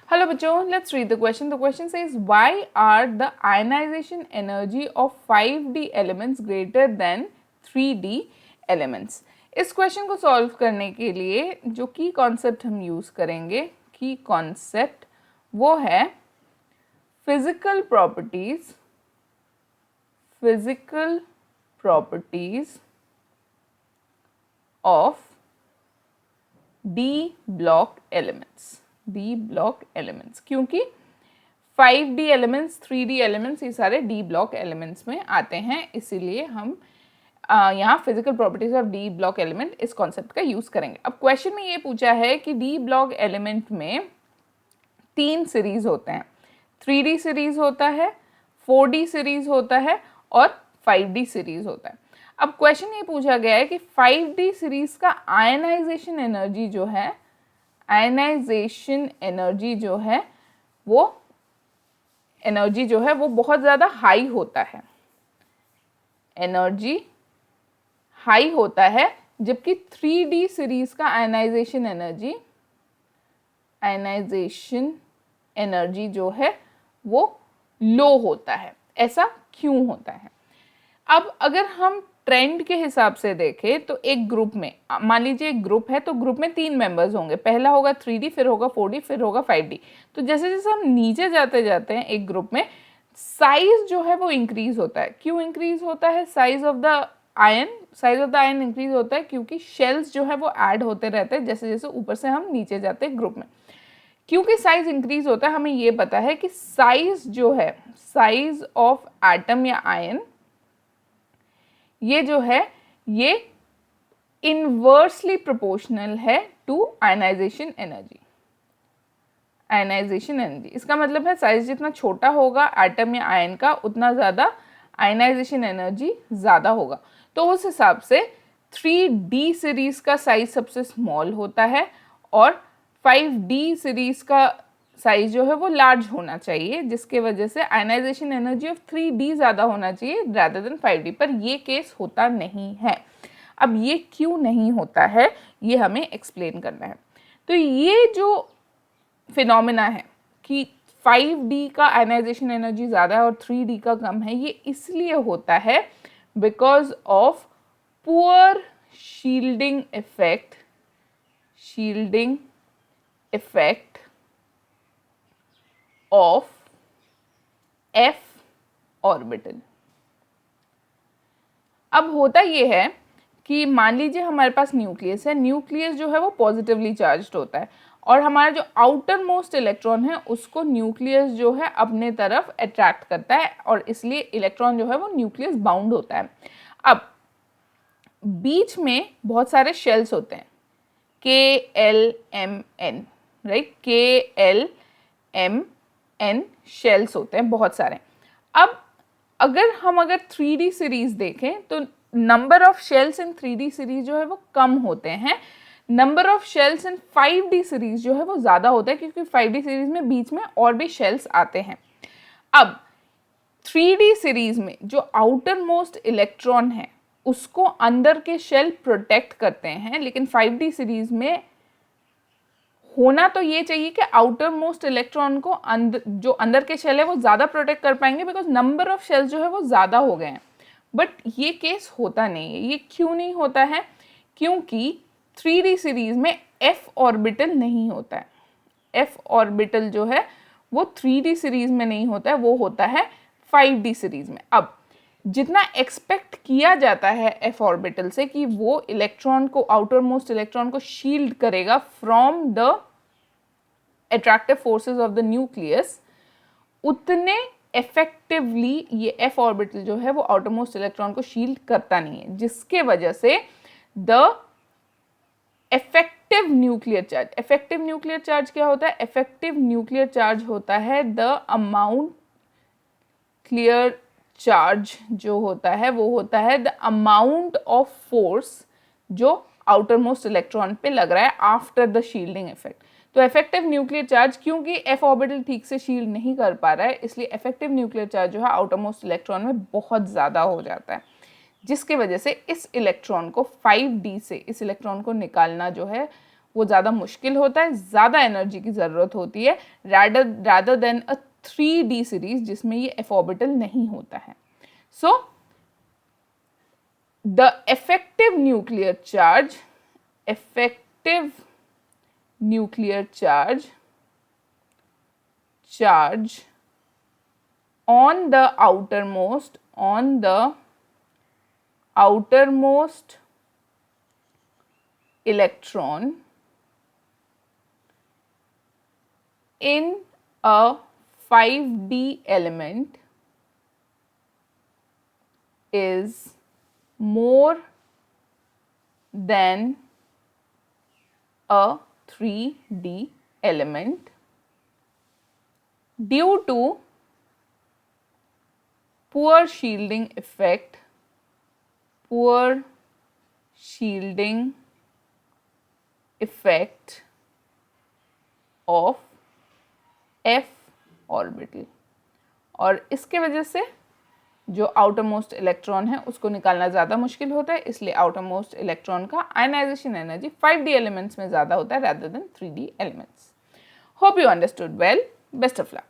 Hello बच्चों, let's read the question. The question says why are the ionization energy of 5D elements greater than 3D elements? इस question को solve करने के लिए जो की कॉन्सेप्ट हम यूज करेंगे, की कॉन्सेप्ट वो है physical properties of D block elements, क्योंकि 5D एलिमेंट्स 3D एलिमेंट्स ये सारे D ब्लॉक एलिमेंट्स में आते हैं, इसीलिए हम यहाँ physical properties of D block element इस कॉन्सेप्ट का यूज करेंगे। अब क्वेश्चन में ये पूछा है कि D ब्लॉक एलिमेंट में 3 सीरीज होते हैं, 3D सीरीज होता है, 4D सीरीज होता है और 5D सीरीज होता है। अब क्वेश्चन ये पूछा गया है कि 5D सीरीज का आयनाइजेशन एनर्जी जो है वो बहुत ज़्यादा हाई होता है, जबकि 3D सीरीज का आयनाइजेशन एनर्जी जो है वो लो होता है। ऐसा क्यों होता है? अब अगर हम ट्रेंड के हिसाब से देखें तो एक ग्रुप में, मान लीजिए एक ग्रुप है तो ग्रुप में 3 मेंबर्स होंगे, पहला होगा 3D, फिर होगा 4D, फिर होगा 5D। तो जैसे जैसे हम नीचे जाते जाते हैं एक ग्रुप में, साइज जो है वो इंक्रीज होता है। क्यों इंक्रीज होता है? Size of the ion increase होता है क्योंकि शेल्स जो है वो ऐड होते रहते हैं जैसे जैसे ऊपर से हम नीचे जाते हैं ग्रुप में। क्योंकि साइज इंक्रीज होता है, हमें ये पता है कि साइज जो है, साइज ऑफ एटम या आयन, ये जो है ये इनवर्सली प्रोपोर्शनल है टू आयनाइजेशन एनर्जी। इसका मतलब है साइज जितना छोटा होगा एटम या आयन का, उतना ज़्यादा आयनाइजेशन एनर्जी ज़्यादा होगा। तो उस हिसाब से 3D सीरीज का साइज सबसे स्मॉल होता है और 5D सीरीज का साइज जो है वो लार्ज होना चाहिए, जिसके वजह से आयनाइजेशन एनर्जी ऑफ 3D ज़्यादा होना चाहिए rather than 5D। पर ये केस होता नहीं है। अब ये क्यों नहीं होता है ये हमें एक्सप्लेन करना है। तो ये जो फिनोमेना है कि 5D का आयनाइजेशन एनर्जी ज़्यादा है और 3D का कम है, ये इसलिए होता है because of poor shielding effect of f orbital. अब होता ये है कि मान लीजिए हमारे पास न्यूक्लियस है, न्यूक्लियस जो है वो पॉजिटिवली चार्ज्ड होता है और हमारा जो आउटर मोस्ट इलेक्ट्रॉन है उसको न्यूक्लियस जो है अपने तरफ अट्रैक्ट करता है और इसलिए इलेक्ट्रॉन जो है वो न्यूक्लियस बाउंड होता है। अब बीच में बहुत सारे शेल्स होते हैं, KLMN, राइट, KLMN शेल्स होते हैं बहुत सारे। अब अगर 3D सीरीज देखें तो number of shells in 3D series जो है वो कम होते हैं, number of shells in 5D series जो है वो ज़्यादा होता है क्योंकि 5D सीरीज में बीच में और भी शेल्स आते हैं। अब 3D सीरीज में जो आउटर मोस्ट इलेक्ट्रॉन है उसको अंदर के शेल प्रोटेक्ट करते हैं, लेकिन 5D सीरीज में होना तो ये चाहिए कि आउटर मोस्ट इलेक्ट्रॉन को जो अंदर के शेल है वो ज़्यादा प्रोटेक्ट कर पाएंगे बिकॉज नंबर ऑफ शेल्स जो है वो ज़्यादा हो गए हैं। बट ये केस होता नहीं है। ये क्यों नहीं होता है? क्योंकि 3D सीरीज में f ऑर्बिटल नहीं होता है। f ऑर्बिटल जो है वो 3D सीरीज में नहीं होता है, वो होता है 5D सीरीज में। अब जितना एक्सपेक्ट किया जाता है f ऑर्बिटल से कि वो इलेक्ट्रॉन को, आउटर मोस्ट इलेक्ट्रॉन को शील्ड करेगा from the attractive forces of the nucleus, उतने इफेक्टिवली ये f ऑर्बिटल जो है वो आउटर मोस्ट इलेक्ट्रॉन को शील्ड करता नहीं है, जिसके वजह से द इफेक्टिव न्यूक्लियर चार्ज क्या होता है? इफेक्टिव न्यूक्लियर चार्ज होता है द अमाउंट, क्लियर चार्ज जो होता है वो होता है द अमाउंट ऑफ फोर्स जो आउटर मोस्ट इलेक्ट्रॉन पे लग रहा है आफ्टर द शील्डिंग इफेक्ट। तो इफेक्टिव न्यूक्लियर चार्ज, क्योंकि f ऑर्बिटल ठीक से शील्ड नहीं कर पा रहा है, इसलिए इफेक्टिव न्यूक्लियर चार्ज जो है आउटर मोस्ट इलेक्ट्रॉन में बहुत ज़्यादा हो जाता है, जिसके वजह से इस इलेक्ट्रॉन को 5D से इस इलेक्ट्रॉन को निकालना जो है वो ज़्यादा मुश्किल होता है, ज़्यादा एनर्जी की ज़रूरत होती है rather than a 3D series जिसमें ये f ऑर्बिटल नहीं होता है. So the effective nuclear charge on the outermost electron in a 5D element is more than a 3D element due to poor shielding effect of f orbital. और इसके वजह से जो आउटर मोस्ट इलेक्ट्रॉन है उसको निकालना ज़्यादा मुश्किल होता है, इसलिए आउटर मोस्ट इलेक्ट्रॉन का आयनाइजेशन एनर्जी 5D एलिमेंट्स में ज़्यादा होता है rather than 3D elements. Hope you understood well. Best of luck.